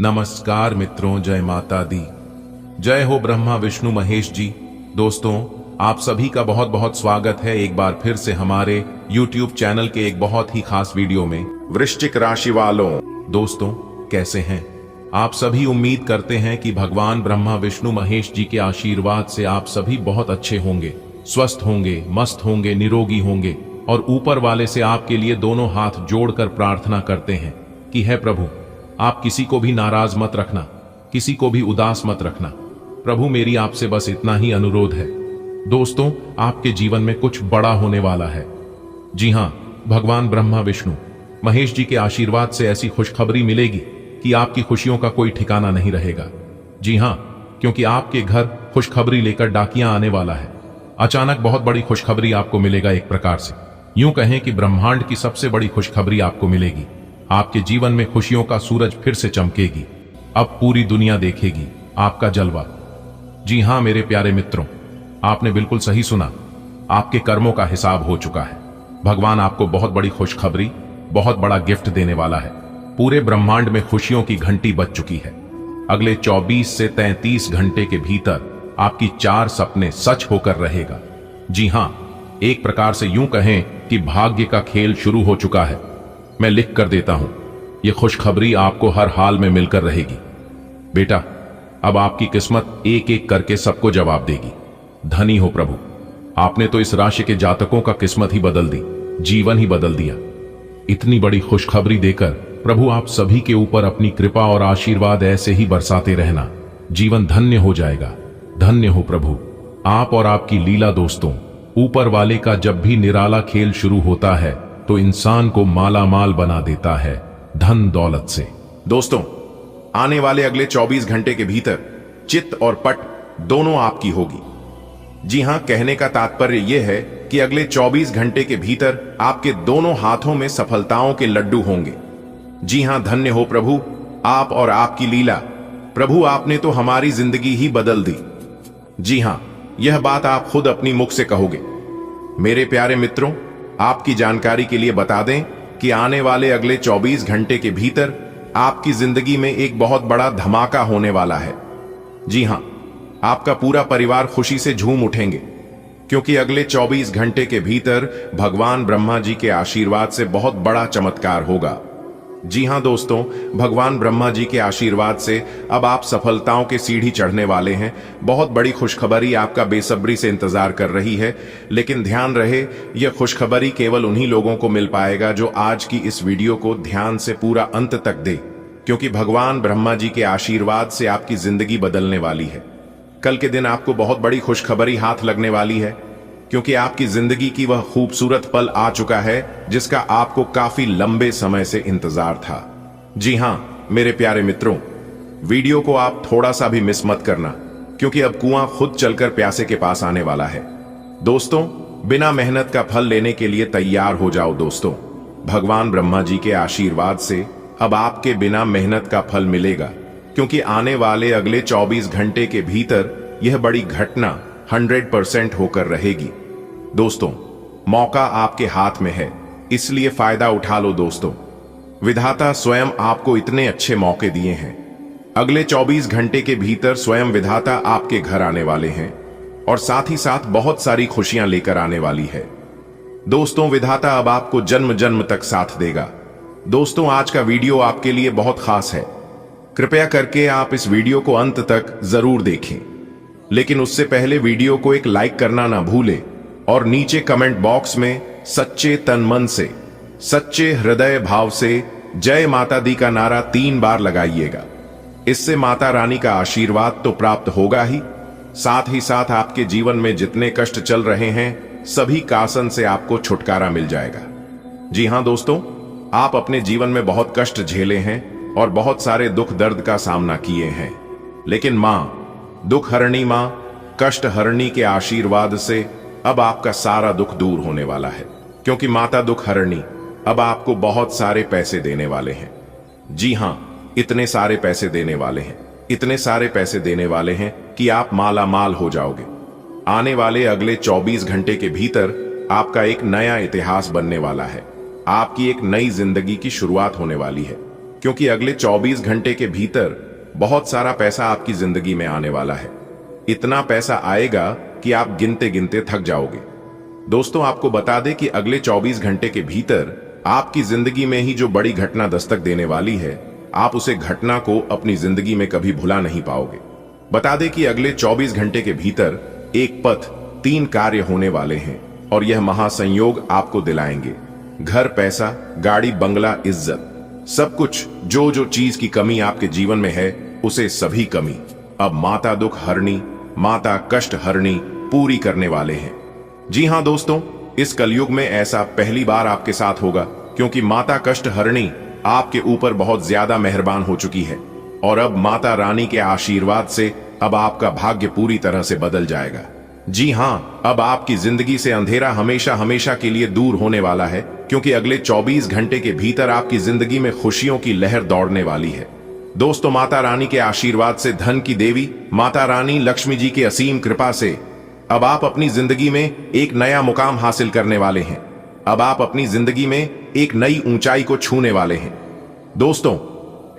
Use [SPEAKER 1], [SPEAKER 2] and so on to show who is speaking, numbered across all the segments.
[SPEAKER 1] नमस्कार मित्रों, जय माता दी। जय हो ब्रह्मा विष्णु महेश जी। दोस्तों, आप सभी का बहुत बहुत स्वागत है एक बार फिर से हमारे YouTube चैनल के एक बहुत ही खास वीडियो में। वृश्चिक राशि वालों, दोस्तों कैसे हैं आप सभी? उम्मीद करते हैं कि भगवान ब्रह्मा विष्णु महेश जी के आशीर्वाद से आप सभी बहुत अच्छे होंगे, स्वस्थ होंगे, मस्त होंगे, निरोगी होंगे और ऊपर वाले से आपके लिए दोनों हाथ जोड़कर प्रार्थना करते हैं कि हे प्रभु, आप किसी को भी नाराज मत रखना, किसी को भी उदास मत रखना। प्रभु, मेरी आपसे बस इतना ही अनुरोध है। दोस्तों, आपके जीवन में कुछ बड़ा होने वाला है। जी हां, भगवान ब्रह्मा विष्णु महेश जी के आशीर्वाद से ऐसी खुशखबरी मिलेगी कि आपकी खुशियों का कोई ठिकाना नहीं रहेगा। जी हां, क्योंकि आपके घर खुशखबरी लेकर डाकिया आने वाला है। अचानक बहुत बड़ी खुशखबरी आपको मिलेगा। एक प्रकार से यूं कहें कि ब्रह्मांड की सबसे बड़ी खुशखबरी आपको मिलेगी। आपके जीवन में खुशियों का सूरज फिर से चमकेगी। अब पूरी दुनिया देखेगी आपका जलवा। जी हां मेरे प्यारे मित्रों, आपने बिल्कुल सही सुना। आपके कर्मों का हिसाब हो चुका है। भगवान आपको बहुत बड़ी खुशखबरी, बहुत बड़ा गिफ्ट देने वाला है। पूरे ब्रह्मांड में खुशियों की घंटी बज चुकी है। अगले 24 से 33 घंटे के भीतर आपकी 4 सपने सच होकर रहेगा। जी हां, एक प्रकार से यूं कहें कि भाग्य का खेल शुरू हो चुका है। मैं लिख कर देता हूं, यह खुशखबरी आपको हर हाल में मिलकर रहेगी। बेटा, अब आपकी किस्मत एक एक करके सबको जवाब देगी। धनी हो प्रभु, आपने तो इस राशि के जातकों का किस्मत ही बदल दी, जीवन ही बदल दिया। इतनी बड़ी खुशखबरी देकर प्रभु आप सभी के ऊपर अपनी कृपा और आशीर्वाद ऐसे ही बरसाते रहना। जीवन धन्य हो जाएगा। धन्य हो प्रभु आप और आपकी लीला। दोस्तों, ऊपर वाले का जब भी निराला खेल शुरू होता है तो इंसान को माला माल बना देता है धन दौलत से। दोस्तों, आने वाले अगले 24 घंटे के भीतर चित्त और पट दोनों आपकी होगी। जी हां, कहने का तात्पर्य यह है कि अगले 24 घंटे के भीतर आपके दोनों हाथों में सफलताओं के लड्डू होंगे। जी हां, धन्य हो प्रभु आप और आपकी लीला। प्रभु, आपने तो हमारी जिंदगी ही बदल दी। जी हां, यह बात आप खुद अपनी मुख से कहोगे। मेरे प्यारे मित्रों, आपकी जानकारी के लिए बता दें कि आने वाले अगले 24 घंटे के भीतर आपकी जिंदगी में एक बहुत बड़ा धमाका होने वाला है। जी हां, आपका पूरा परिवार खुशी से झूम उठेंगे, क्योंकि अगले 24 घंटे के भीतर भगवान ब्रह्मा जी के आशीर्वाद से बहुत बड़ा चमत्कार होगा। जी हां दोस्तों, भगवान ब्रह्मा जी के आशीर्वाद से अब आप सफलताओं के सीढ़ी चढ़ने वाले हैं। बहुत बड़ी खुशखबरी आपका बेसब्री से इंतजार कर रही है। लेकिन ध्यान रहे, यह खुशखबरी केवल उन्हीं लोगों को मिल पाएगा जो आज की इस वीडियो को ध्यान से पूरा अंत तक दे, क्योंकि भगवान ब्रह्मा जी के आशीर्वाद से आपकी जिंदगी बदलने वाली है। कल के दिन आपको बहुत बड़ी खुशखबरी हाथ लगने वाली है, क्योंकि आपकी जिंदगी की वह खूबसूरत पल आ चुका है जिसका आपको काफी लंबे समय से इंतजार था। जी हां मेरे प्यारे मित्रों, वीडियो को आप थोड़ा सा भी मिस मत करना, क्योंकि अब कुआं खुद चलकर प्यासे के पास आने वाला है। दोस्तों, बिना मेहनत का फल लेने के लिए तैयार हो जाओ। दोस्तों, भगवान ब्रह्मा जी के आशीर्वाद से अब आपके बिना मेहनत का फल मिलेगा, क्योंकि आने वाले अगले 24 घंटे के भीतर यह बड़ी घटना 100% होकर रहेगी। दोस्तों, मौका आपके हाथ में है, इसलिए फायदा उठा लो। दोस्तों, विधाता स्वयं आपको इतने अच्छे मौके दिए हैं। अगले 24 घंटे के भीतर स्वयं विधाता आपके घर आने वाले हैं और साथ ही साथ बहुत सारी खुशियां लेकर आने वाली है। दोस्तों, विधाता अब आपको जन्म जन्म तक साथ देगा। दोस्तों, आज का वीडियो आपके लिए बहुत खास है। कृपया करके आप इस वीडियो को अंत तक जरूर देखें, लेकिन उससे पहले वीडियो को एक लाइक करना ना भूलें और नीचे कमेंट बॉक्स में सच्चे तन मन से, सच्चे हृदय भाव से जय माता दी का नारा 3 बार लगाइएगा। इससे माता रानी का आशीर्वाद तो प्राप्त होगा ही, साथ ही साथ आपके जीवन में जितने कष्ट चल रहे हैं सभी कासन से आपको छुटकारा मिल जाएगा। जी हां दोस्तों, आप अपने जीवन में बहुत कष्ट झेले हैं और बहुत सारे दुख दर्द का सामना किए हैं, लेकिन मां दुख हरणी, मां कष्ट हरणी के आशीर्वाद से अब आपका सारा दुख दूर होने वाला है, क्योंकि माता दुख हरणी अब आपको बहुत सारे पैसे देने वाले हैं। जी हां, इतने सारे पैसे देने वाले हैं, इतने सारे पैसे देने वाले हैं कि आप माला माल हो जाओगे। आने वाले अगले 24 घंटे के भीतर आपका एक नया इतिहास बनने वाला है। आपकी एक नई जिंदगी की शुरुआत होने वाली है। क्योंकि अगले 24 घंटे के भीतर बहुत सारा पैसा आपकी जिंदगी में आने वाला है। इतना पैसा आएगा कि आप गिनते गिनते थक जाओगे। दोस्तों, आपको बता दें कि अगले 24 घंटे के भीतर आपकी जिंदगी में ही जो बड़ी घटना दस्तक देने वाली है, आप उसे घटना को अपनी जिंदगी में कभी भुला नहीं पाओगे। बता दें कि अगले 24 घंटे के भीतर एक पथ 3 कार्य होने वाले हैं और यह महासंयोग आपको दिलाएंगे घर, पैसा, गाड़ी, बंगला, इज्जत, सब कुछ। जो जो चीज की कमी आपके जीवन में है, उसे सभी कमी अब माता दुख हरणी, माता कष्ट हरणी पूरी करने वाले हैं। जी हां दोस्तों, इस कलयुग में ऐसा पहली बार आपके साथ होगा, क्योंकि माता कष्ट हरणी आपके ऊपर बहुत ज्यादा मेहरबान हो चुकी है और अब माता रानी के आशीर्वाद से अब आपका भाग्य पूरी तरह से बदल जाएगा। जी हां, अब आपकी जिंदगी से अंधेरा हमेशा हमेशा के लिए दूर होने वाला है, क्योंकि अगले 24 घंटे के भीतर आपकी जिंदगी में खुशियों की लहर दौड़ने वाली है। दोस्तों, माता रानी के आशीर्वाद से, धन की देवी माता रानी लक्ष्मी जी की असीम कृपा से अब आप अपनी जिंदगी में एक नया मुकाम हासिल करने वाले हैं। अब आप अपनी जिंदगी में एक नई ऊंचाई को छूने वाले हैं। दोस्तों,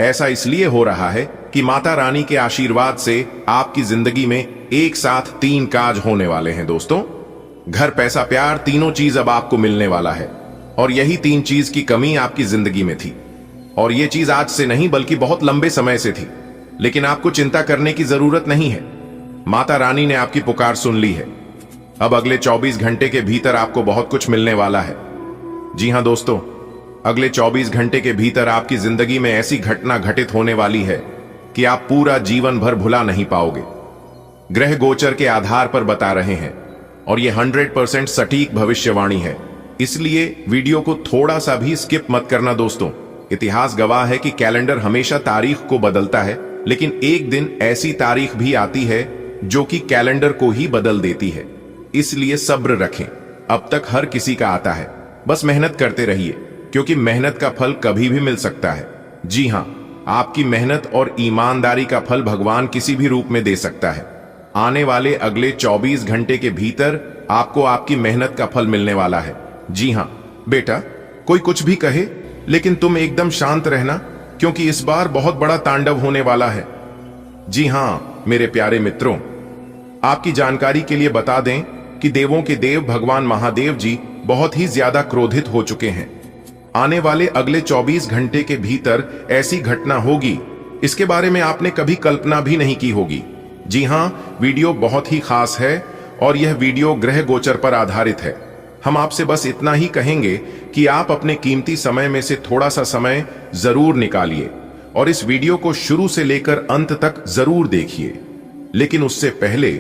[SPEAKER 1] ऐसा इसलिए हो रहा है कि माता रानी के आशीर्वाद से आपकी जिंदगी में एक साथ 3 काज होने वाले हैं। दोस्तों, घर, पैसा, प्यार, तीनों चीज अब आपको मिलने वाला है और यही 3 चीज की कमी आपकी जिंदगी में थी और यह चीज आज से नहीं बल्कि बहुत लंबे समय से थी। लेकिन आपको चिंता करने की जरूरत नहीं है, माता रानी ने आपकी पुकार सुन ली है। अब अगले 24 घंटे के भीतर आपको बहुत कुछ मिलने वाला है। जी हां दोस्तों, अगले 24 घंटे के भीतर आपकी जिंदगी में ऐसी घटना घटित होने वाली है कि आप पूरा जीवन भर भुला नहीं पाओगे। ग्रह गोचर के आधार पर बता रहे हैं और यह 100% सटीक भविष्यवाणी है, इसलिए वीडियो को थोड़ा सा भी स्किप मत करना। दोस्तों, इतिहास गवाह है कि कैलेंडर हमेशा तारीख को बदलता है, लेकिन एक दिन ऐसी तारीख भी आती है जो कि कैलेंडर को ही बदल देती है। इसलिए सब्र रखें, अब तक हर किसी का आता है, बस मेहनत करते रहिए, क्योंकि मेहनत का फल कभी भी मिल सकता है। जी हां, आपकी मेहनत और ईमानदारी का फल भगवान किसी भी रूप में दे सकता है। आने वाले अगले 24 घंटे के भीतर आपको आपकी मेहनत का फल मिलने वाला है। जी हां बेटा, कोई कुछ भी कहे लेकिन तुम एकदम शांत रहना, क्योंकि इस बार बहुत बड़ा तांडव होने वाला है। जी हां मेरे प्यारे मित्रों, आपकी जानकारी के लिए बता दें कि देवों के देव भगवान महादेव जी बहुत ही ज्यादा क्रोधित हो चुके हैं। आने वाले अगले 24 घंटे के भीतर ऐसी घटना होगी, इसके बारे में आपने कभी कल्पना भी नहीं की होगी। जी हां, वीडियो बहुत ही खास है और यह वीडियो ग्रह गोचर पर आधारित है। हम आपसे बस इतना ही कहेंगे कि आप अपने कीमती समय में से थोड़ा सा समय जरूर निकालिए और इस वीडियो को शुरू से लेकर अंत तक जरूर देखिए। लेकिन उससे पहले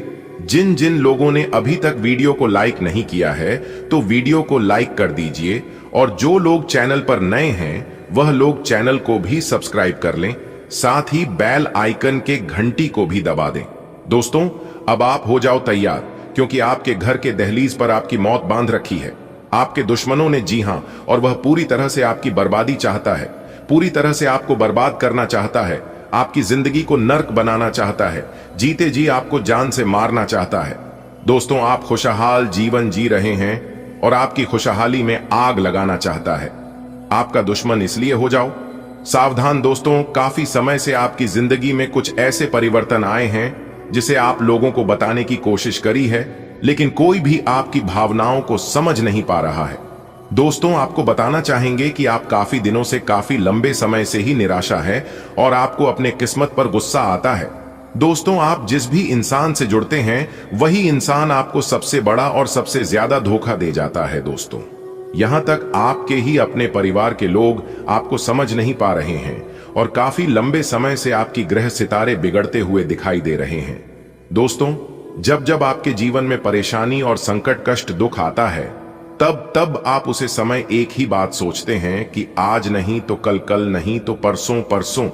[SPEAKER 1] जिन जिन लोगों ने अभी तक वीडियो को लाइक नहीं किया है, तो वीडियो को लाइक कर दीजिए और जो लोग चैनल पर नए हैं वह लोग चैनल को भी सब्सक्राइब कर लें, साथ ही बेल आइकन के घंटी को भी दबा दें। दोस्तों, अब आप हो जाओ तैयार, क्योंकि आपके घर के दहलीज पर आपकी मौत बांध रखी है। आपके दुश्मनों ने, जी हां, और वह पूरी तरह से आपकी बर्बादी चाहता है, पूरी तरह से आपको बर्बाद करना चाहता है, आपकी जिंदगी को नर्क बनाना चाहता है, जीते जी आपको जान से मारना चाहता है। दोस्तों, आप खुशहाल जीवन जी रहे हैं और आपकी खुशहाली में आग लगाना चाहता है। आपका दुश्मन इसलिए हो जाओ सावधान। दोस्तों, काफी समय से आपकी जिंदगी में कुछ ऐसे परिवर्तन आए हैं जिसे आप लोगों को बताने की कोशिश करी है, लेकिन कोई भी आपकी भावनाओं को समझ नहीं पा रहा है। दोस्तों, आपको बताना चाहेंगे कि आप काफी दिनों से, काफी लंबे समय से ही निराशा है और आपको अपने किस्मत पर गुस्सा आता है। दोस्तों, आप जिस भी इंसान से जुड़ते हैं वही इंसान आपको सबसे बड़ा और सबसे ज्यादा धोखा दे जाता है। दोस्तों, यहां तक आपके ही अपने परिवार के लोग आपको समझ नहीं पा रहे हैं और काफी लंबे समय से आपकी ग्रह सितारे बिगड़ते हुए दिखाई दे रहे हैं। दोस्तों, जब जब आपके जीवन में परेशानी और संकट, कष्ट, दुख आता है, तब तब आप उसे समय एक ही बात सोचते हैं कि आज नहीं तो कल, कल नहीं तो परसों, परसों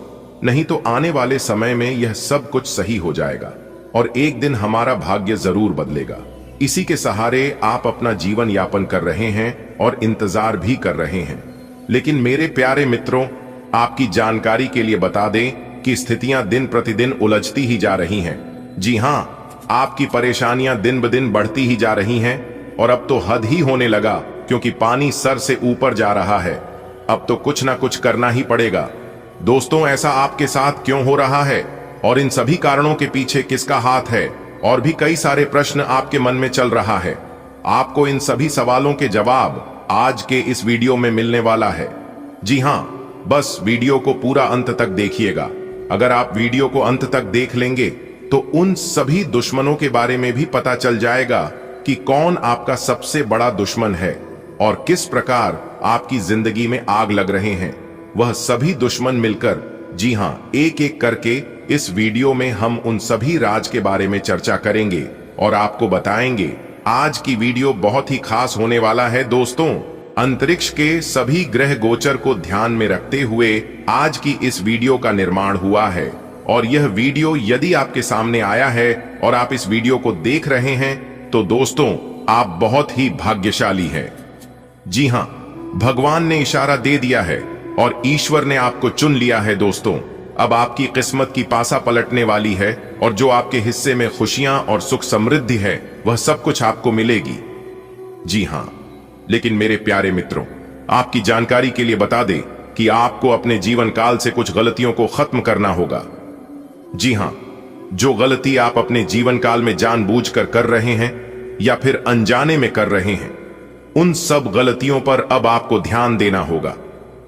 [SPEAKER 1] नहीं तो आने वाले समय में यह सब कुछ सही हो जाएगा और एक दिन हमारा भाग्य जरूर बदलेगा। इसी के सहारे आप अपना जीवन यापन कर रहे हैं और इंतजार भी कर रहे हैं। लेकिन मेरे प्यारे मित्रों, आपकी जानकारी के लिए बता दें कि स्थितियां दिन प्रतिदिन उलझती ही जा रही हैं। जी हां, आपकी परेशानियां दिन ब दिन बढ़ती ही जा रही हैं और अब तो हद ही होने लगा, क्योंकि पानी सर से ऊपर जा रहा है। अब तो कुछ ना कुछ करना ही पड़ेगा। दोस्तों, ऐसा आपके साथ क्यों हो रहा है और इन सभी कारणों के पीछे किसका हाथ है, और भी कई सारे प्रश्न आपके मन में चल रहा है। आपको इन सभी सवालों के जवाब आज के इस वीडियो में मिलने वाला है। जी हां, बस वीडियो को पूरा अंत तक देखिएगा। अगर आप वीडियो को अंत तक देख लेंगे तो उन सभी दुश्मनों के बारे में भी पता चल जाएगा कि कौन आपका सबसे बड़ा दुश्मन है और किस प्रकार आपकी जिंदगी में आग लग रहे हैं। वह सभी दुश्मन मिलकर, जी हां, एक एक करके इस वीडियो में हम उन सभी राज के बारे में चर्चा करेंगे और आपको बताएंगे। आज की वीडियो बहुत ही खास होने वाला है दोस्तों। अंतरिक्ष के सभी ग्रह गोचर को ध्यान में रखते हुए आज की इस वीडियो का निर्माण हुआ है, और यह वीडियो यदि आपके सामने आया है और आप इस वीडियो को देख रहे हैं तो दोस्तों, आप बहुत ही भाग्यशाली हैं। जी हां, भगवान ने इशारा दे दिया है और ईश्वर ने आपको चुन लिया है दोस्तों। अब आपकी किस्मत की पासा पलटने वाली है और जो आपके हिस्से में खुशियां और सुख समृद्धि है वह सब कुछ आपको मिलेगी। जी हां, लेकिन मेरे प्यारे मित्रों, आपकी जानकारी के लिए बता दें कि आपको अपने जीवन काल से कुछ गलतियों को खत्म करना होगा। जी हां, जो गलती आप अपने जीवन काल में जानबूझकर कर रहे हैं या फिर अनजाने में कर रहे हैं, उन सब गलतियों पर अब आपको ध्यान देना होगा।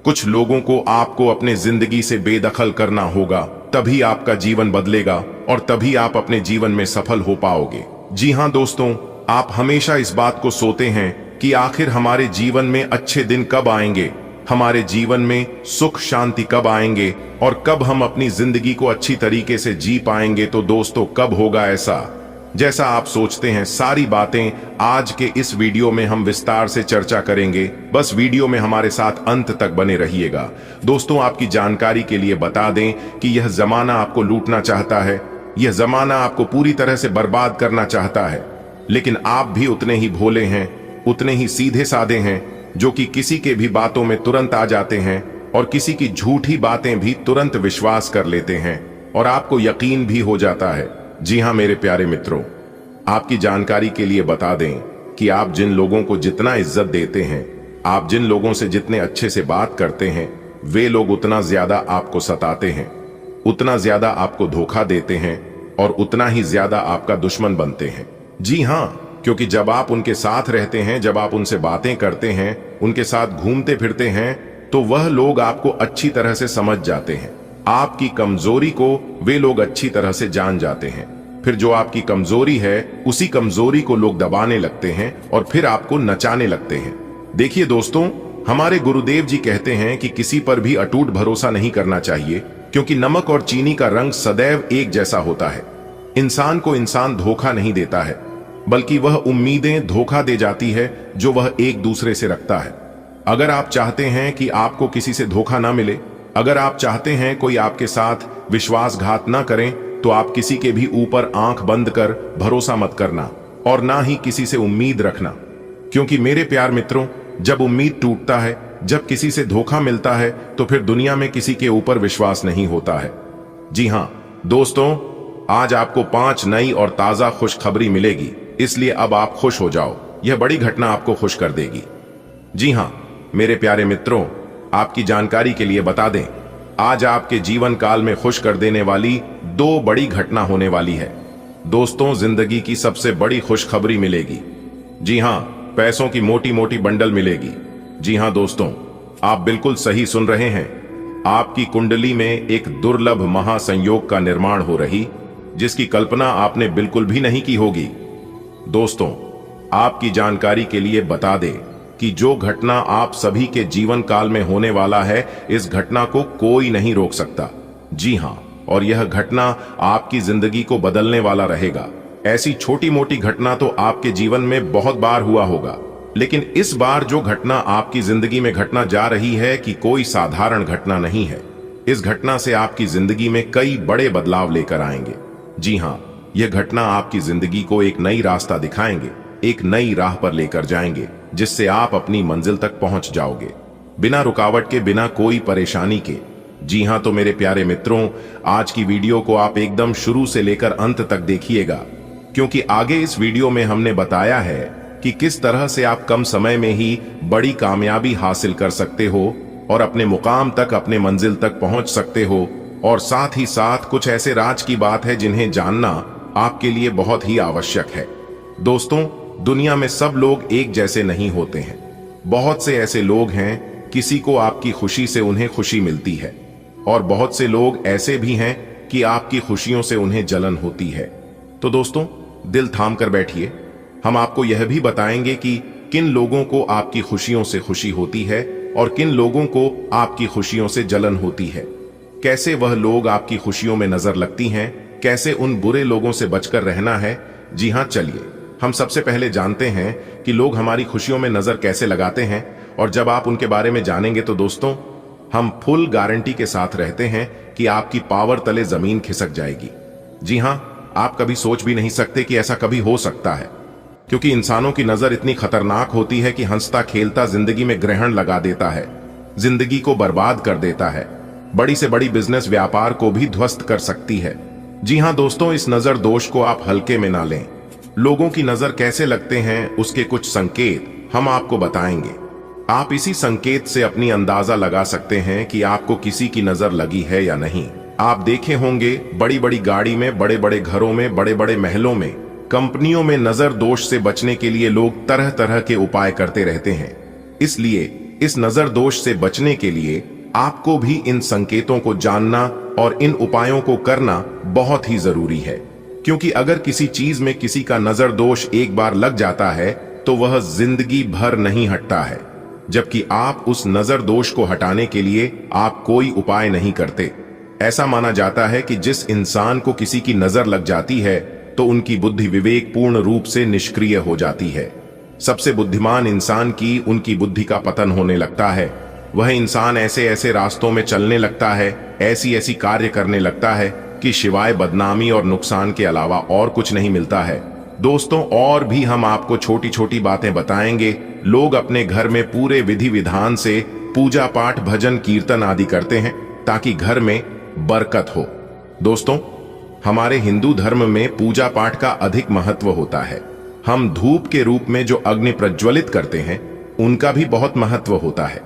[SPEAKER 1] कुछ लोगों को आपको अपने जिंदगी से बेदखल करना होगा, तभी आपका जीवन बदलेगा और तभी आप अपने जीवन में सफल हो पाओगे। जी हां दोस्तों, आप हमेशा इस बात को सोचते हैं कि आखिर हमारे जीवन में अच्छे दिन कब आएंगे, हमारे जीवन में सुख शांति कब आएंगे और कब हम अपनी जिंदगी को अच्छी तरीके से जी पाएंगे। तो दोस्तों, कब होगा ऐसा जैसा आप सोचते हैं? सारी बातें आज के इस वीडियो में हम विस्तार से चर्चा करेंगे। बस वीडियो में हमारे साथ अंत तक बने रहिएगा। दोस्तों, आपकी जानकारी के लिए बता दें कि यह जमाना आपको लूटना चाहता है, यह जमाना आपको पूरी तरह से बर्बाद करना चाहता है, लेकिन आप भी उतने ही भोले हैं, उतने ही सीधे साधे हैं, जो कि किसी के भी बातों में तुरंत आ जाते हैं और किसी की झूठी बातें भी तुरंत विश्वास कर लेते हैं और आपको यकीन भी हो जाता है। जी हां मेरे प्यारे मित्रों, आपकी जानकारी के लिए बता दें कि आप जिन लोगों को जितना इज्जत देते हैं, आप जिन लोगों से जितने अच्छे से बात करते हैं, वे लोग उतना ज्यादा आपको सताते हैं, उतना ज्यादा आपको धोखा देते हैं और उतना ही ज्यादा आपका दुश्मन बनते हैं। जी हां, क्योंकि जब आप उनके साथ रहते हैं, जब आप उनसे बातें करते हैं, उनके साथ घूमते फिरते हैं, तो वह लोग आपको अच्छी तरह से समझ जाते हैं। आपकी कमजोरी को वे लोग अच्छी तरह से जान जाते हैं। फिर जो आपकी कमजोरी है, उसी कमजोरी को लोग दबाने लगते हैं और फिर आपको नचाने लगते हैं। देखिए दोस्तों, हमारे गुरुदेव जी कहते हैं कि किसी पर भी अटूट भरोसा नहीं करना चाहिए, क्योंकि नमक और चीनी का रंग सदैव एक जैसा होता है। इंसान को इंसान धोखा नहीं देता है, बल्कि वह उम्मीदें धोखा दे जाती है जो वह एक दूसरे से रखता है। अगर आप चाहते हैं कि आपको किसी से धोखा ना मिले, अगर आप चाहते हैं कोई आपके साथ विश्वासघात ना करें, तो आप किसी के भी ऊपर आंख बंद कर भरोसा मत करना और ना ही किसी से उम्मीद रखना। क्योंकि मेरे प्यार मित्रों, जब उम्मीद टूटता है, जब किसी से धोखा मिलता है, तो फिर दुनिया में किसी के ऊपर विश्वास नहीं होता है। जी हां दोस्तों, आज आपको 5 नई और ताजा खुशखबरी मिलेगी, इसलिए अब आप खुश हो जाओ। यह बड़ी घटना आपको खुश कर देगी। जी हां मेरे प्यारे मित्रों, आपकी जानकारी के लिए बता दें, आज आपके जीवन काल में खुश कर देने वाली 2 बड़ी घटना होने वाली है। दोस्तों, जिंदगी की सबसे बड़ी खुशखबरी मिलेगी। जी हां, पैसों की मोटी मोटी बंडल मिलेगी। जी हां दोस्तों, आप बिल्कुल सही सुन रहे हैं। आपकी कुंडली में एक दुर्लभ महासंयोग का निर्माण हो रही, जिसकी कल्पना आपने बिल्कुल भी नहीं की होगी। दोस्तों, आपकी जानकारी के लिए बता दें कि जो घटना आप सभी के जीवन काल में होने वाला है, इस घटना को कोई नहीं रोक सकता। जी हां, और यह घटना आपकी जिंदगी को बदलने वाला रहेगा। ऐसी छोटी मोटी घटना तो आपके जीवन में बहुत बार हुआ होगा, लेकिन इस बार जो घटना आपकी जिंदगी में घटना जा रही है कि कोई साधारण घटना नहीं है। इस घटना से आपकी जिंदगी में कई बड़े बदलाव लेकर आएंगे। जी हां, यह घटना आपकी जिंदगी को एक नई रास्ता दिखाएंगे, एक नई राह पर लेकर जाएंगे, जिससे आप अपनी मंजिल तक पहुंच जाओगे, बिना रुकावट के, बिना कोई परेशानी के। जी हां, तो मेरे प्यारे मित्रों, आज की वीडियो को आप एकदम शुरू से लेकर अंत तक देखिएगा, क्योंकि आगे इस वीडियो में हमने बताया है कि किस तरह से आप कम समय में ही बड़ी कामयाबी हासिल कर सकते हो और अपने मुकाम तक, अपने मंजिल तक पहुंच सकते हो। और साथ ही साथ कुछ ऐसे राज की बात है जिन्हें जानना आपके लिए बहुत ही आवश्यक है। दोस्तों, दुनिया में सब लोग एक जैसे नहीं होते हैं। बहुत से ऐसे लोग हैं, किसी को आपकी खुशी से उन्हें खुशी मिलती है, और बहुत से लोग ऐसे भी हैं कि आपकी खुशियों से उन्हें जलन होती है। तो दोस्तों, दिल थाम कर बैठिए। हम आपको यह भी बताएंगे कि किन लोगों को आपकी खुशियों से खुशी होती है और किन लोगों को आपकी खुशियों से जलन होती है। कैसे वह लोग आपकी खुशियों में नजर लगती हैं, कैसे उन बुरे लोगों से बचकर रहना है। जी हां, चलिए हम सबसे पहले जानते हैं कि लोग हमारी खुशियों में नजर कैसे लगाते हैं। और जब आप उनके बारे में जानेंगे तो दोस्तों, हम फुल गारंटी के साथ रहते हैं कि आपकी पावर तले जमीन खिसक जाएगी। जी हां, आप कभी सोच भी नहीं सकते कि ऐसा कभी हो सकता है, क्योंकि इंसानों की नजर इतनी खतरनाक होती है कि हंसता खेलता जिंदगी में ग्रहण लगा देता है, जिंदगी को बर्बाद कर देता है, बड़ी से बड़ी बिजनेस व्यापार को भी ध्वस्त कर सकती है। जी हां दोस्तों, इस नजर दोष को आप हल्के में ना लें। लोगों की नजर कैसे लगते हैं, उसके कुछ संकेत हम आपको बताएंगे। आप इसी संकेत से अपनी अंदाजा लगा सकते हैं कि आपको किसी की नजर लगी है या नहीं। आप देखे होंगे, बड़ी बड़ी गाड़ी में, बड़े बड़े घरों में, बड़े बड़े महलों में, कंपनियों में नजर दोष से बचने के लिए लोग तरह तरह के उपाय करते रहते हैं। इसलिए इस नजर दोष से बचने के लिए आपको भी इन संकेतों को जानना और इन उपायों को करना बहुत ही जरूरी है। क्योंकि अगर किसी चीज में किसी का नजर दोष एक बार लग जाता है तो वह जिंदगी भर नहीं हटता है, जबकि आप उस नजर दोष को हटाने के लिए आप कोई उपाय नहीं करते। ऐसा माना जाता है कि जिस इंसान को किसी की नजर लग जाती है तो उनकी बुद्धि विवेक पूर्ण रूप से निष्क्रिय हो जाती है। सबसे बुद्धिमान इंसान की उनकी बुद्धि का पतन होने लगता है। वह इंसान ऐसे ऐसे रास्तों में चलने लगता है, ऐसी ऐसी कार्य करने लगता है कि शिवाय बदनामी और नुकसान के अलावा और कुछ नहीं मिलता है। दोस्तों, और भी हम आपको छोटी छोटी बातें बताएंगे। लोग अपने घर में पूरे विधि विधान से पूजा पाठ, भजन, कीर्तन आदि करते हैं ताकि घर में बरकत हो। दोस्तों, हमारे हिंदू धर्म में पूजा पाठ का अधिक महत्व होता है। हम धूप के रूप में जो अग्नि प्रज्वलित करते हैं उनका भी बहुत महत्व होता है।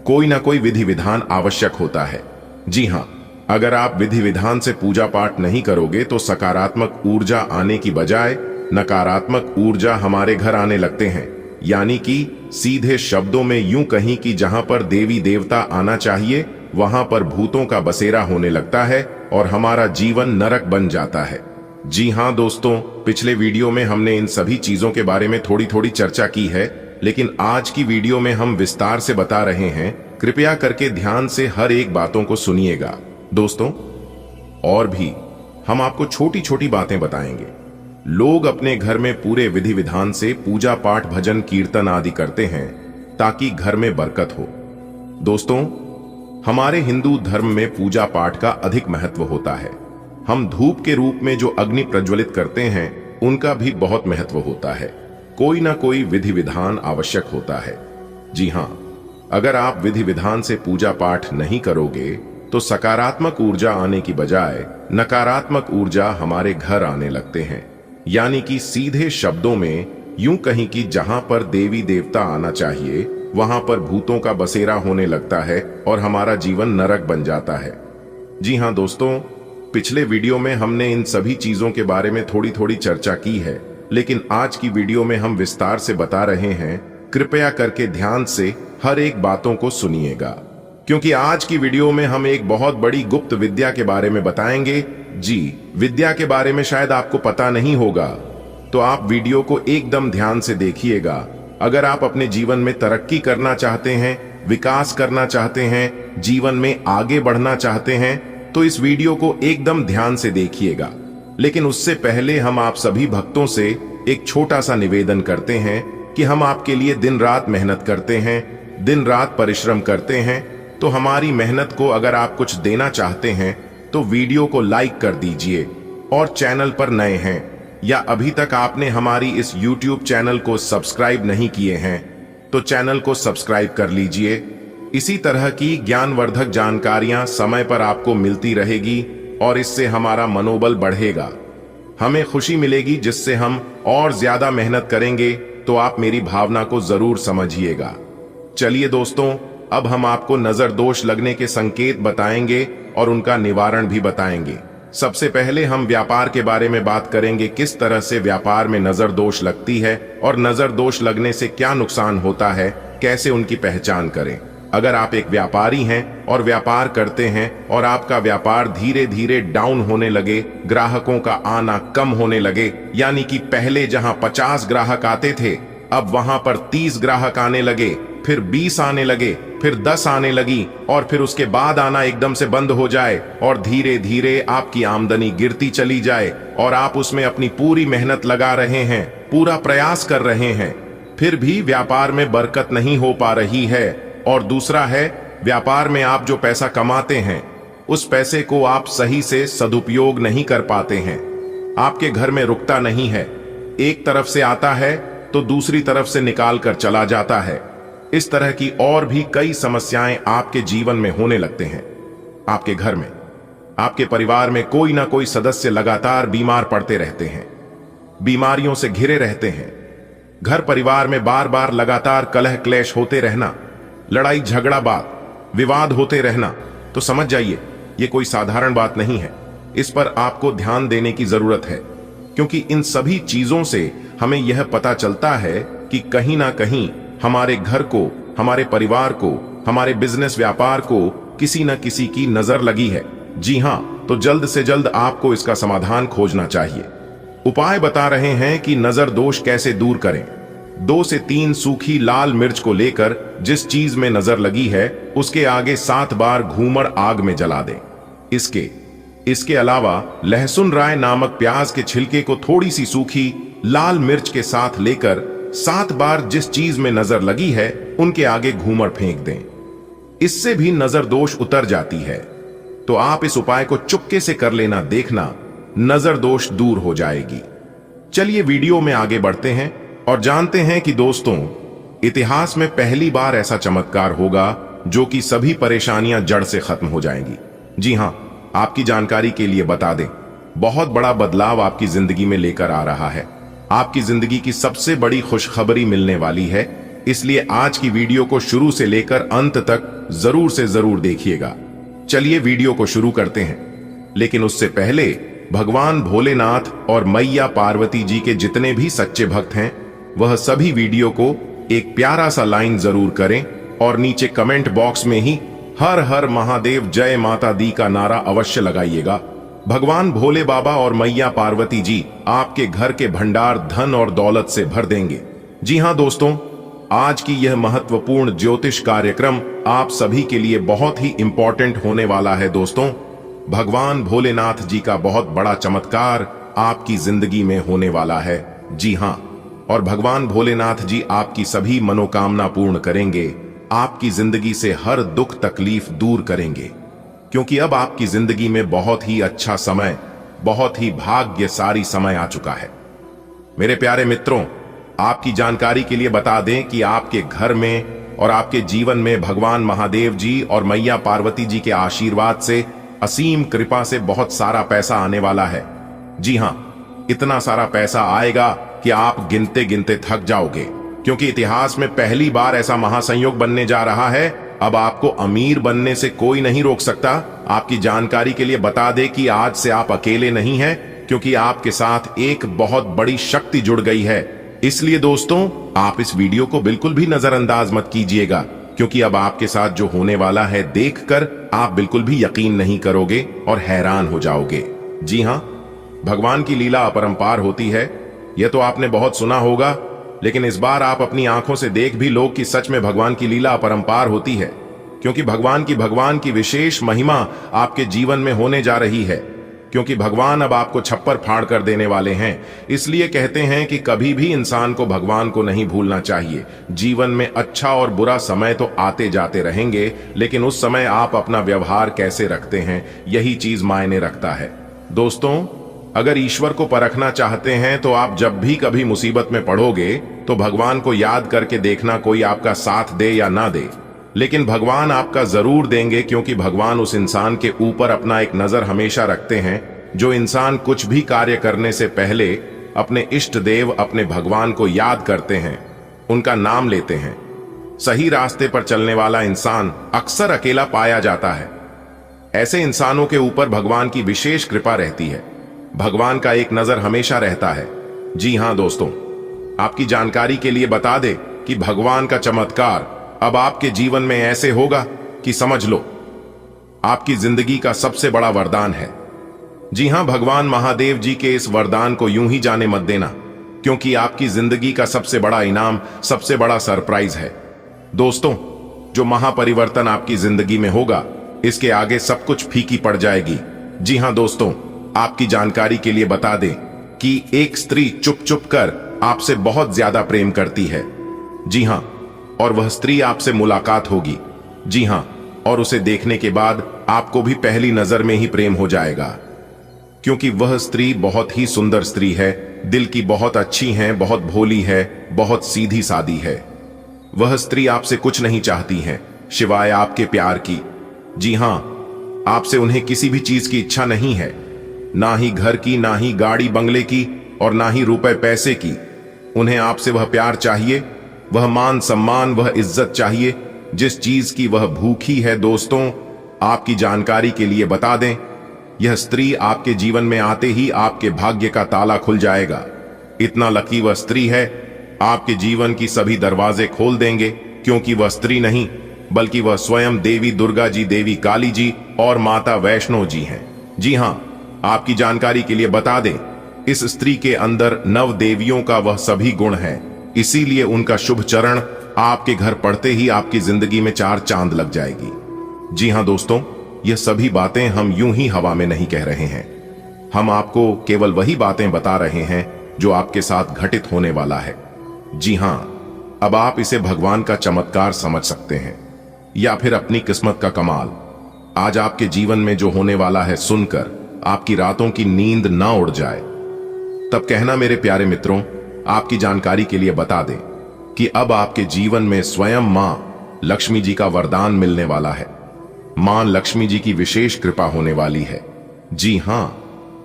[SPEAKER 1] कोई ना कोई विधि विधान आवश्यक होता है। जी हां, अगर आप विधि विधान से पूजा पाठ नहीं करोगे तो सकारात्मक ऊर्जा आने की बजाय नकारात्मक ऊर्जा हमारे घर आने लगते हैं। यानी कि सीधे शब्दों में यूं कहीं कि जहां पर देवी देवता आना चाहिए वहां पर भूतों का बसेरा होने लगता है और हमारा जीवन नरक बन जाता है। जी हां दोस्तों, पिछले वीडियो में हमने इन सभी चीजों के बारे में थोड़ी थोड़ी चर्चा की है, लेकिन आज की वीडियो में हम विस्तार से बता रहे हैं। कृपया करके ध्यान से हर एक बातों को सुनिएगा दोस्तों। और भी हम आपको छोटी छोटी बातें बताएंगे। लोग अपने घर में पूरे विधि विधान से पूजा पाठ, भजन, कीर्तन आदि करते हैं ताकि घर में बरकत हो। दोस्तों, हमारे हिंदू धर्म में पूजा पाठ का अधिक महत्व होता है। हम धूप के रूप में जो अग्नि प्रज्वलित करते हैं उनका भी बहुत महत्व होता है। कोई ना कोई विधि विधान आवश्यक होता है। जी हां, अगर आप विधि विधान से पूजा पाठ नहीं करोगे तो सकारात्मक ऊर्जा आने की बजाय नकारात्मक ऊर्जा हमारे घर आने लगते हैं। यानी कि सीधे शब्दों में यूं कहीं कि जहां पर देवी देवता आना चाहिए वहां पर भूतों का बसेरा होने लगता है और हमारा जीवन नरक बन जाता है। जी हां दोस्तों, पिछले वीडियो में हमने इन सभी चीजों के बारे में थोड़ी थोड़ी चर्चा की है, लेकिन आज की वीडियो में हम विस्तार से बता रहे हैं। कृपया करके ध्यान से हर एक बातों को सुनिएगा, क्योंकि आज की वीडियो में हम एक बहुत बड़ी गुप्त विद्या के बारे में बताएंगे। जी, विद्या के बारे में शायद आपको पता नहीं होगा, तो आप वीडियो को एकदम ध्यान से देखिएगा। अगर आप अपने जीवन में तरक्की करना चाहते हैं, विकास करना चाहते हैं, जीवन में आगे बढ़ना चाहते हैं, तो इस वीडियो को एकदम ध्यान से देखिएगा। लेकिन उससे पहले हम आप सभी भक्तों से एक छोटा सा निवेदन करते हैं कि हम आपके लिए दिन रात मेहनत करते हैं, दिन रात परिश्रम करते हैं। तो हमारी मेहनत को अगर आप कुछ देना चाहते हैं तो वीडियो को लाइक कर दीजिए। और चैनल पर नए हैं या अभी तक आपने हमारी इस YouTube चैनल को सब्सक्राइब नहीं किए हैं तो चैनल को सब्सक्राइब कर लीजिए। इसी तरह की ज्ञानवर्धक जानकारियां समय पर आपको मिलती रहेगी और इससे हमारा मनोबल बढ़ेगा, हमें खुशी मिलेगी, जिससे हम और ज्यादा मेहनत करेंगे। तो आप मेरी भावना को जरूर समझिएगा। चलिए दोस्तों, अब हम आपको नजर दोष लगने के संकेत बताएंगे और उनका निवारण भी बताएंगे। सबसे पहले हम व्यापार के बारे में बात करेंगे, किस तरह से व्यापार में नजर दोष लगती है और नजर दोष लगने से क्या नुकसान होता है, कैसे उनकी पहचान करें। अगर आप एक व्यापारी हैं और व्यापार करते हैं और आपका व्यापार धीरे धीरे डाउन होने लगे, ग्राहकों का आना कम होने लगे, यानी कि पहले जहां 50 ग्राहक आते थे अब वहां पर 30 ग्राहक आने लगे, फिर 20 आने लगे, फिर 10 आने लगी और फिर उसके बाद आना एकदम से बंद हो जाए और धीरे धीरे आपकी आमदनी गिरती चली जाए और आप उसमें अपनी पूरी मेहनत लगा रहे हैं, पूरा प्रयास कर रहे हैं, फिर भी व्यापार में बरकत नहीं हो पा रही है। और दूसरा है, व्यापार में आप जो पैसा कमाते हैं उस पैसे को आप सही से सदुपयोग नहीं कर पाते हैं, आपके घर में रुकता नहीं है, एक तरफ से आता है तो दूसरी तरफ से निकाल कर चला जाता है। इस तरह की और भी कई समस्याएं आपके जीवन में होने लगते हैं। आपके घर में, आपके परिवार में कोई ना कोई सदस्य लगातार बीमार पड़ते रहते हैं, बीमारियों से घिरे रहते हैं। घर परिवार में बार बार लगातार कलह क्लेश होते रहना, लड़ाई झगड़ा बात विवाद होते रहना, तो समझ जाइए ये कोई साधारण बात नहीं है। इस पर आपको ध्यान देने की जरूरत है, क्योंकि इन सभी चीजों से हमें यह पता चलता है कि कहीं ना कहीं हमारे घर को, हमारे परिवार को, हमारे बिजनेस व्यापार को किसी न किसी की नजर लगी है। जी हां, तो जल्द से जल्द आपको इसका समाधान खोजना चाहिए। उपाय बता रहे हैं कि नजर दोष कैसे दूर करें। 2 से 3 सूखी लाल मिर्च को लेकर जिस चीज में नजर लगी है उसके आगे 7 बार घूमड़ आग में जला दें। इसके अलावा लहसुन राय नामक प्याज के छिलके को थोड़ी सी सूखी लाल मिर्च के साथ लेकर 7 बार जिस चीज में नजर लगी है उनके आगे घूमड़ फेंक दें। इससे भी नजर दोष उतर जाती है। तो आप इस उपाय को चुपके से कर लेना, देखना नजर दोष दूर हो जाएगी। चलिए वीडियो में आगे बढ़ते हैं और जानते हैं कि दोस्तों, इतिहास में पहली बार ऐसा चमत्कार होगा जो कि सभी परेशानियां जड़ से खत्म हो जाएंगी। जी हां, आपकी जानकारी के लिए बता दें, बहुत बड़ा बदलाव आपकी जिंदगी में लेकर आ रहा है। आपकी जिंदगी की सबसे बड़ी खुशखबरी मिलने वाली है, इसलिए आज की वीडियो को शुरू से लेकर अंत तक जरूर से जरूर देखिएगा। चलिए वीडियो को शुरू करते हैं, लेकिन उससे पहले भगवान भोलेनाथ और मैया पार्वती जी के जितने भी सच्चे भक्त हैं वह सभी वीडियो को एक प्यारा सा लाइन जरूर करें और नीचे कमेंट बॉक्स में ही हर हर महादेव जय माता दी का नारा अवश्य लगाइएगा। भगवान भोले बाबा और मैया पार्वती जी आपके घर के भंडार धन और दौलत से भर देंगे। जी हां दोस्तों, आज की यह महत्वपूर्ण ज्योतिष कार्यक्रम आप सभी के लिए बहुत ही इंपॉर्टेंट होने वाला है। दोस्तों, भगवान भोलेनाथ जी का बहुत बड़ा चमत्कार आपकी जिंदगी में होने वाला है। जी हां, और भगवान भोलेनाथ जी आपकी सभी मनोकामना पूर्ण करेंगे, आपकी जिंदगी से हर दुख तकलीफ दूर करेंगे, क्योंकि अब आपकी जिंदगी में बहुत ही अच्छा समय, बहुत ही भाग्यशाली समय आ चुका है। मेरे प्यारे मित्रों, आपकी जानकारी के लिए बता दें कि आपके घर में और आपके जीवन में भगवान महादेव जी और मैया पार्वती जी के आशीर्वाद से, असीम कृपा से बहुत सारा पैसा आने वाला है। जी हां, इतना सारा पैसा आएगा कि आप गिनते गिनते थक जाओगे, क्योंकि इतिहास में पहली बार ऐसा महासंयोग बनने जा रहा है। अब आपको अमीर बनने से कोई नहीं रोक सकता। आपकी जानकारी के लिए बता दें कि आज से आप अकेले नहीं हैं, क्योंकि आपके साथ एक बहुत बड़ी शक्ति जुड़ गई है। इसलिए दोस्तों, आप इस वीडियो को बिल्कुल भी नजरअंदाज मत कीजिएगा, क्योंकि अब आपके साथ जो होने वाला है देखकर आप बिल्कुल भी यकीन नहीं करोगे और हैरान हो जाओगे। जी हां, भगवान की लीला अपरंपार होती है, यह तो आपने बहुत सुना होगा, लेकिन इस बार आप अपनी आंखों से देख भी लो कि सच में भगवान की लीला अपरंपार होती है, क्योंकि भगवान की विशेष महिमा आपके जीवन में होने जा रही है। क्योंकि भगवान अब आपको छप्पर फाड़ कर देने वाले हैं। इसलिए कहते हैं कि कभी भी इंसान को भगवान को नहीं भूलना चाहिए। जीवन में अच्छा और बुरा समय तो आते जाते रहेंगे, लेकिन उस समय आप अपना व्यवहार कैसे रखते हैं, यही चीज मायने रखता है। दोस्तों, अगर ईश्वर को परखना चाहते हैं तो आप जब भी कभी मुसीबत में पड़ोगे तो भगवान को याद करके देखना, कोई आपका साथ दे या ना दे, लेकिन भगवान आपका जरूर देंगे, क्योंकि भगवान उस इंसान के ऊपर अपना एक नजर हमेशा रखते हैं। जो इंसान कुछ भी कार्य करने से पहले अपने इष्ट देव, अपने भगवान को याद करते हैं, उनका नाम लेते हैं, सही रास्ते पर चलने वाला इंसान अक्सर अकेला पाया जाता है। ऐसे इंसानों के ऊपर भगवान की विशेष कृपा रहती है। भगवान का एक नजर हमेशा रहता है। जी हां दोस्तों, आपकी जानकारी के लिए बता दे कि भगवान का चमत्कार अब आपके जीवन में ऐसे होगा कि समझ लो आपकी जिंदगी का सबसे बड़ा वरदान है। जी हां, भगवान महादेव जी के इस वरदान को यूं ही जाने मत देना, क्योंकि आपकी जिंदगी का सबसे बड़ा इनाम, सबसे बड़ा सरप्राइज है। दोस्तों, जो महापरिवर्तन आपकी जिंदगी में होगा, इसके आगे सब कुछ फीकी पड़ जाएगी। जी हां दोस्तों, आपकी जानकारी के लिए बता दें कि एक स्त्री चुप चुप कर आपसे बहुत ज्यादा प्रेम करती है। जी हां, और वह स्त्री आपसे मुलाकात होगी। जी हां, और उसे देखने के बाद आपको भी पहली नजर में ही प्रेम हो जाएगा, क्योंकि वह स्त्री बहुत ही सुंदर स्त्री है, दिल की बहुत अच्छी है, बहुत भोली है, बहुत सीधी सादी है। वह स्त्री आपसे कुछ नहीं चाहती है सिवाय आपके प्यार की। जी हां, आपसे उन्हें किसी भी चीज की इच्छा नहीं है, ना ही घर की, ना ही गाड़ी बंगले की, और ना ही रुपए पैसे की। उन्हें आपसे वह प्यार चाहिए, वह मान सम्मान, वह इज्जत चाहिए जिस चीज की वह भूखी है। दोस्तों, आपकी जानकारी के लिए बता दें, यह स्त्री आपके जीवन में आते ही आपके भाग्य का ताला खुल जाएगा। इतना लकी वह स्त्री है, आपके जीवन की सभी दरवाजे खोल देंगे, क्योंकि वह स्त्री नहीं बल्कि वह स्वयं देवी दुर्गा जी, देवी काली जी और माता वैष्णो जी हैं। जी हां, आपकी जानकारी के लिए बता दें, इस स्त्री के अंदर नव देवियों का वह सभी गुण है, इसीलिए उनका शुभ चरण आपके घर पड़ते ही आपकी जिंदगी में चार चांद लग जाएगी। जी हां दोस्तों, यह सभी बातें हम यूं ही हवा में नहीं कह रहे हैं। हम आपको केवल वही बातें बता रहे हैं जो आपके साथ घटित होने वाला है। जी हां, अब आप इसे भगवान का चमत्कार समझ सकते हैं या फिर अपनी किस्मत का कमाल। आज आपके जीवन में जो होने वाला है सुनकर आपकी रातों की नींद ना उड़ जाए, तब कहना मेरे प्यारे मित्रों, आपकी जानकारी के लिए बता दें कि अब आपके जीवन में स्वयं मां लक्ष्मी जी का वरदान मिलने वाला है। मां लक्ष्मी जी की विशेष कृपा होने वाली है। जी हां,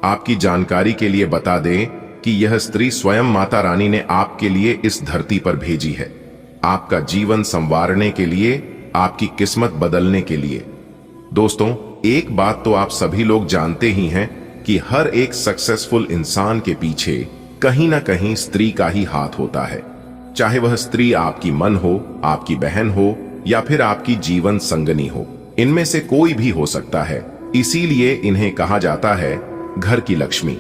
[SPEAKER 1] आपकी जानकारी के लिए बता दें कि यह स्त्री स्वयं माता रानी ने आपके लिए इस धरती पर भेजी है, आपका जीवन संवारने के लिए, आपकी किस्मत बदलने के लिए। दोस्तों, एक बात तो आप सभी लोग जानते ही हैं कि हर एक सक्सेसफुल इंसान के पीछे कहीं ना कहीं स्त्री का ही हाथ होता है। चाहे वह स्त्री आपकी मन हो, आपकी बहन हो, या फिर आपकी जीवन संगनी हो, इनमें से कोई भी हो सकता है। इसीलिए इन्हें कहा जाता है घर की लक्ष्मी,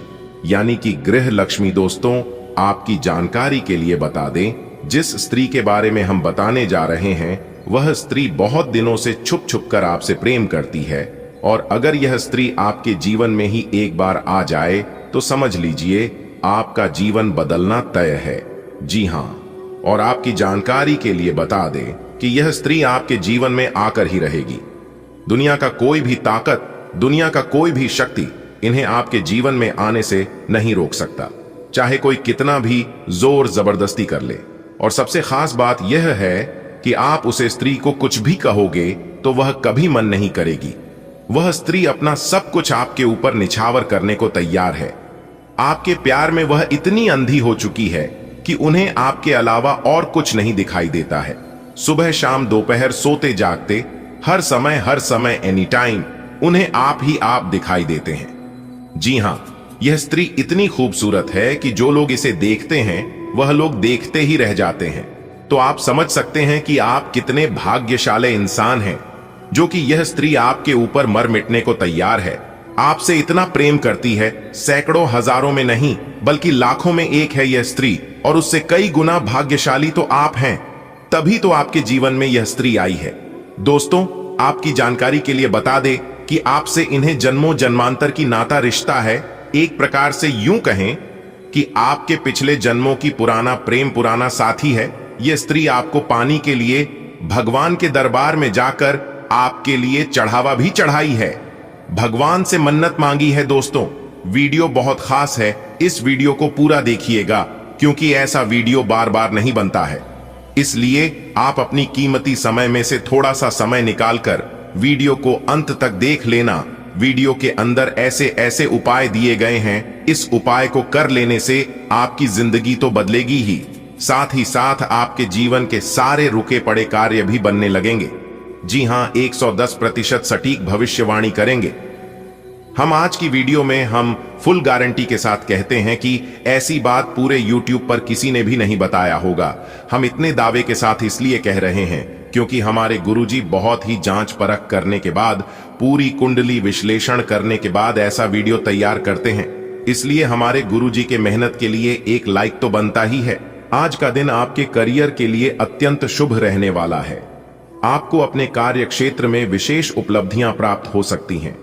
[SPEAKER 1] यानी कि गृह लक्ष्मी। दोस्तों, आपकी जानकारी के लिए बता दें, जिस स्त्री के बारे में हम बताने जा रहे हैं, वह स्त्री बहुत दिनों से छुप छुप कर आपसे प्रेम करती है, और अगर यह स्त्री आपके जीवन में ही एक बार आ जाए तो समझ लीजिए आपका जीवन बदलना तय है। जी हां, और आपकी जानकारी के लिए बता दें कि यह स्त्री आपके जीवन में आकर ही रहेगी। दुनिया का कोई भी ताकत, दुनिया का कोई भी शक्ति इन्हें आपके जीवन में आने से नहीं रोक सकता, चाहे कोई कितना भी जोर जबरदस्ती कर ले। और सबसे खास बात यह है कि आप उसे स्त्री को कुछ भी कहोगे तो वह कभी मन नहीं करेगी। वह स्त्री अपना सब कुछ आपके ऊपर निछावर करने को तैयार है। आपके प्यार में वह इतनी अंधी हो चुकी है कि उन्हें आपके अलावा और कुछ नहीं दिखाई देता है। सुबह शाम दोपहर सोते जागते हर समय एनी टाइम उन्हें आप ही आप दिखाई देते हैं। जी हां, यह स्त्री इतनी खूबसूरत है कि जो लोग इसे देखते हैं वह लोग देखते ही रह जाते हैं। तो आप समझ सकते हैं कि आप कितने भाग्यशाली इंसान हैं, जो कि यह स्त्री आपके ऊपर मर मिटने को तैयार है। आपसे इतना प्रेम करती है, सैकड़ों हजारों में नहीं बल्कि लाखों में एक है यह स्त्री, और उससे कई गुना भाग्यशाली तो आप हैं। तभी तो आपके जीवन में यह स्त्री आई है। दोस्तों, आपकी जानकारी के लिए बता दें कि आपसे इन्हें जन्मों जन्मांतर की नाता रिश्ता है। एक प्रकार से यूं कहें कि आपके पिछले जन्मों की पुराना प्रेम, पुराना साथी है। यह स्त्री आपको पाने के लिए भगवान के दरबार में जाकर आपके लिए चढ़ावा भी चढ़ाई है, भगवान से मन्नत मांगी है। दोस्तों, वीडियो बहुत खास है, इस वीडियो को पूरा देखिएगा, क्योंकि ऐसा वीडियो बार बार नहीं बनता है। इसलिए आप अपनी कीमती समय में से थोड़ा सा समय निकालकर वीडियो को अंत तक देख लेना। वीडियो के अंदर ऐसे ऐसे उपाय दिए गए हैं, इस उपाय को कर लेने से आपकी जिंदगी तो बदलेगी ही, साथ ही साथ आपके जीवन के सारे रुके पड़े कार्य भी बनने लगेंगे। जी हां, 110% सटीक भविष्यवाणी करेंगे। हम आज की वीडियो में हम फुल गारंटी के साथ कहते हैं कि ऐसी बात पूरे YouTube पर किसी ने भी नहीं बताया होगा। हम इतने दावे के साथ इसलिए कह रहे हैं क्योंकि हमारे गुरुजी बहुत ही जांच परख करने के बाद, पूरी कुंडली विश्लेषण करने के बाद ऐसा वीडियो तैयार करते हैं। इसलिए हमारे गुरुजी के मेहनत के लिए एक लाइक तो बनता ही है। आज का दिन आपके करियर के लिए अत्यंत शुभ रहने वाला है। आपको अपने कार्य क्षेत्र में विशेष उपलब्धियां प्राप्त हो सकती हैं।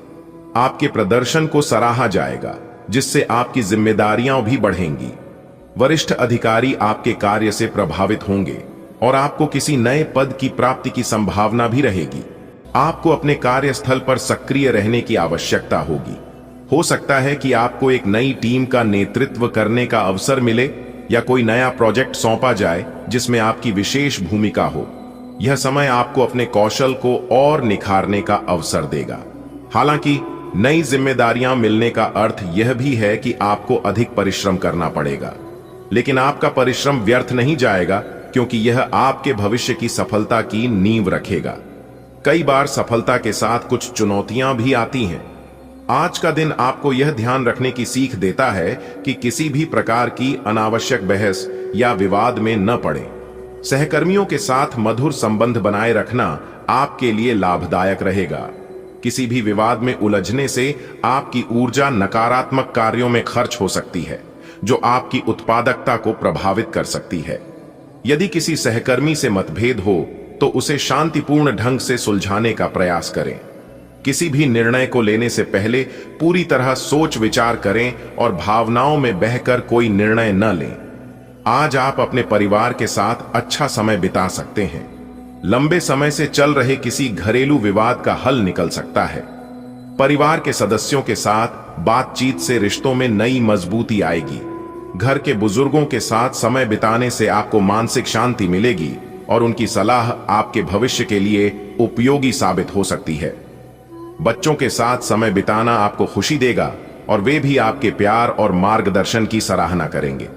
[SPEAKER 1] आपके प्रदर्शन को सराहा जाएगा, जिससे आपकी जिम्मेदारियां भी बढ़ेंगी। वरिष्ठ अधिकारी आपके कार्य से प्रभावित होंगे और आपको किसी नए पद की प्राप्ति की संभावना भी रहेगी। आपको अपने कार्यस्थल पर सक्रिय रहने की आवश्यकता होगी। हो सकता है कि आपको एक नई टीम का नेतृत्व करने का अवसर मिले या कोई नया प्रोजेक्ट सौंपा जाए जिसमें आपकी विशेष भूमिका हो। यह समय आपको अपने कौशल को और निखारने का अवसर देगा। हालांकि नई जिम्मेदारियां मिलने का अर्थ यह भी है कि आपको अधिक परिश्रम करना पड़ेगा, लेकिन आपका परिश्रम व्यर्थ नहीं जाएगा क्योंकि यह आपके भविष्य की सफलता की नींव रखेगा। कई बार सफलता के साथ कुछ चुनौतियां भी आती हैं। आज का दिन आपको यह ध्यान रखने की सीख देता है कि किसी भी प्रकार की अनावश्यक बहस या विवाद में न पड़े। सहकर्मियों के साथ मधुर संबंध बनाए रखना आपके लिए लाभदायक रहेगा। किसी भी विवाद में उलझने से आपकी ऊर्जा नकारात्मक कार्यों में खर्च हो सकती है, जो आपकी उत्पादकता को प्रभावित कर सकती है। यदि किसी सहकर्मी से मतभेद हो तो उसे शांतिपूर्ण ढंग से सुलझाने का प्रयास करें। किसी भी निर्णय को लेने से पहले पूरी तरह सोच विचार करें और भावनाओं में बहकर कोई निर्णय न लें। आज आप अपने परिवार के साथ अच्छा समय बिता सकते हैं। लंबे समय से चल रहे किसी घरेलू विवाद का हल निकल सकता है। परिवार के सदस्यों के साथ बातचीत से रिश्तों में नई मजबूती आएगी। घर के बुजुर्गों के साथ समय बिताने से आपको मानसिक शांति मिलेगी और उनकी सलाह आपके भविष्य के लिए उपयोगी साबित हो सकती है। बच्चों के साथ समय बिताना आपको खुशी देगा और वे भी आपके प्यार और मार्गदर्शन की सराहना करेंगे।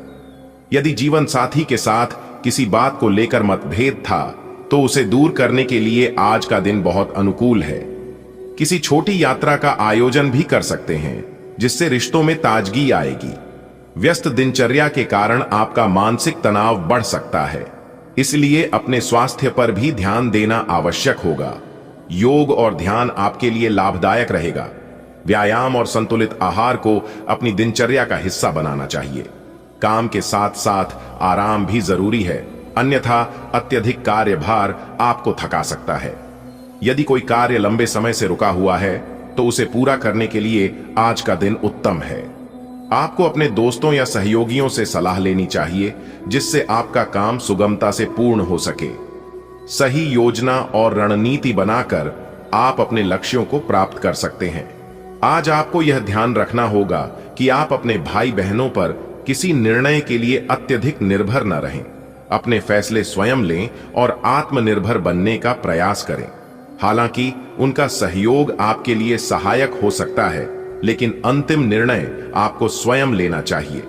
[SPEAKER 1] यदि जीवन साथी के साथ किसी बात को लेकर मतभेद था तो उसे दूर करने के लिए आज का दिन बहुत अनुकूल है। किसी छोटी यात्रा का आयोजन भी कर सकते हैं, जिससे रिश्तों में ताजगी आएगी। व्यस्त दिनचर्या के कारण आपका मानसिक तनाव बढ़ सकता है, इसलिए अपने स्वास्थ्य पर भी ध्यान देना आवश्यक होगा। योग और ध्यान आपके लिए लाभदायक रहेगा। व्यायाम और संतुलित आहार को अपनी दिनचर्या का हिस्सा बनाना चाहिए। काम के साथ साथ आराम भी जरूरी है, अन्यथा अत्यधिक कार्यभार आपको थका सकता है। यदि कोई कार्य लंबे समय से रुका हुआ है तो उसे पूरा करने के लिए आज का दिन उत्तम है। आपको अपने दोस्तों या सहयोगियों से सलाह लेनी चाहिए, जिससे आपका काम सुगमता से पूर्ण हो सके। सही योजना और रणनीति बनाकर आप अपने लक्ष्यों को प्राप्त कर सकते हैं। आज आपको यह ध्यान रखना होगा कि आप अपने भाई बहनों पर किसी निर्णय के लिए अत्यधिक निर्भर न रहें। अपने फैसले स्वयं लें और आत्मनिर्भर बनने का प्रयास करें। हालांकि उनका सहयोग आपके लिए सहायक हो सकता है, लेकिन अंतिम निर्णय आपको स्वयं लेना चाहिए।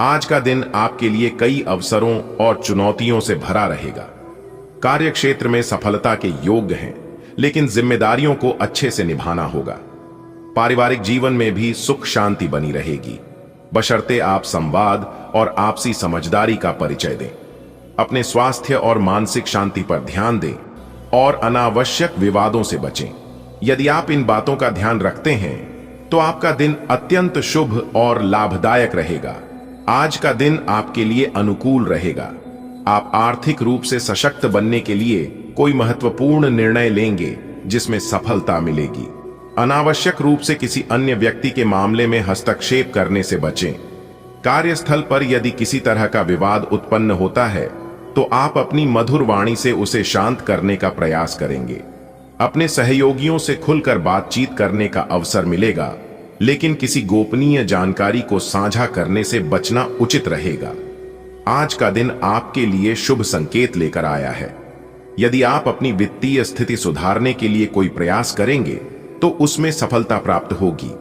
[SPEAKER 1] आज का दिन आपके लिए कई अवसरों और चुनौतियों से भरा रहेगा। कार्यक्षेत्र में सफलता के योग्य हैं, लेकिन जिम्मेदारियों को अच्छे से निभाना होगा। पारिवारिक जीवन में भी सुख शांति बनी रहेगी, बशर्ते आप संवाद और आपसी समझदारी का परिचय दें। अपने स्वास्थ्य और मानसिक शांति पर ध्यान दें और अनावश्यक विवादों से बचें। यदि आप इन बातों का ध्यान रखते हैं तो आपका दिन अत्यंत शुभ और लाभदायक रहेगा। आज का दिन आपके लिए अनुकूल रहेगा। आप आर्थिक रूप से सशक्त बनने के लिए कोई महत्वपूर्ण निर्णय लेंगे जिसमें सफलता मिलेगी। अनावश्यक रूप से किसी अन्य व्यक्ति के मामले में हस्तक्षेप करने से बचें। कार्यस्थल पर यदि किसी तरह का विवाद उत्पन्न होता है तो आप अपनी मधुर वाणी से उसे शांत करने का प्रयास करेंगे। अपने सहयोगियों से खुलकर बातचीत करने का अवसर मिलेगा, लेकिन किसी गोपनीय जानकारी को साझा करने से बचना उचित रहेगा। आज का दिन आपके लिए शुभ संकेत लेकर आया है। यदि आप अपनी वित्तीय स्थिति सुधारने के लिए कोई प्रयास करेंगे तो उसमें सफलता प्राप्त होगी।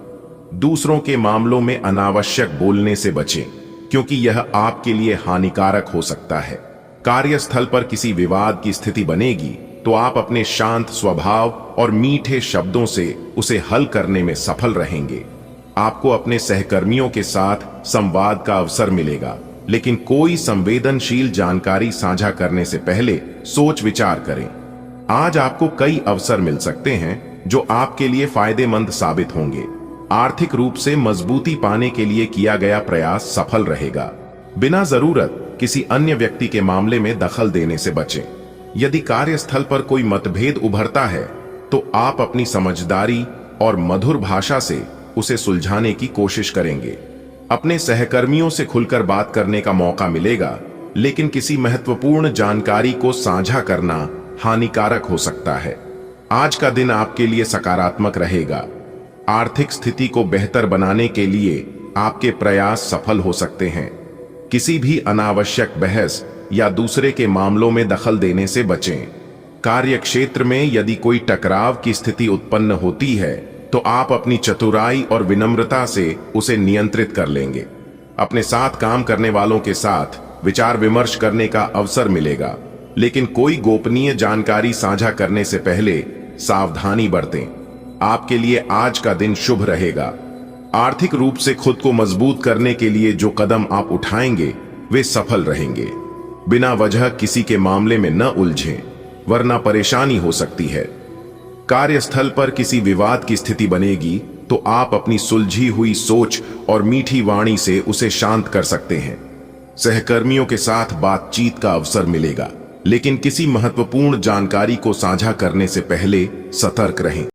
[SPEAKER 1] दूसरों के मामलों में अनावश्यक बोलने से बचें। क्योंकि यह आपके लिए हानिकारक हो सकता है। कार्यस्थल पर किसी विवाद की स्थिति बनेगी तो आप अपने शांत स्वभाव और मीठे शब्दों से उसे हल करने में सफल रहेंगे। आपको अपने सहकर्मियों के साथ संवाद का अवसर मिलेगा, लेकिन कोई संवेदनशील जानकारी साझा करने से पहले सोच विचार करें। आज आपको कई अवसर मिल सकते हैं जो आपके लिए फायदेमंद साबित होंगे। आर्थिक रूप से मजबूती पाने के लिए किया गया प्रयास सफल रहेगा। बिना जरूरत किसी अन्य व्यक्ति के मामले में दखल देने से बचें। यदि कार्यस्थल पर कोई मतभेद उभरता है तो आप अपनी समझदारी और मधुर भाषा से उसे सुलझाने की कोशिश करेंगे। अपने सहकर्मियों से खुलकर बात करने का मौका मिलेगा, लेकिन किसी महत्वपूर्ण जानकारी को साझा करना हानिकारक हो सकता है। आज का दिन आपके लिए सकारात्मक रहेगा। आर्थिक स्थिति को बेहतर बनाने के लिए आपके प्रयास सफल हो सकते हैं। किसी भी अनावश्यक बहस या दूसरे के मामलों में दखल देने से बचें। कार्य क्षेत्र में यदि कोई टकराव की स्थिति उत्पन्न होती है तो आप अपनी चतुराई और विनम्रता से उसे नियंत्रित कर लेंगे। अपने साथ काम करने वालों के साथ विचार विमर्श करने का अवसर मिलेगा, लेकिन कोई गोपनीय जानकारी साझा करने से पहले सावधानी बरतें। आपके लिए आज का दिन शुभ रहेगा। आर्थिक रूप से खुद को मजबूत करने के लिए जो कदम आप उठाएंगे वे सफल रहेंगे। बिना वजह किसी के मामले में न उलझें, वरना परेशानी हो सकती है। कार्यस्थल पर किसी विवाद की स्थिति बनेगी तो आप अपनी सुलझी हुई सोच और मीठी वाणी से उसे शांत कर सकते हैं। सहकर्मियों के साथ बातचीत का अवसर मिलेगा, लेकिन किसी महत्वपूर्ण जानकारी को साझा करने से पहले सतर्क रहें।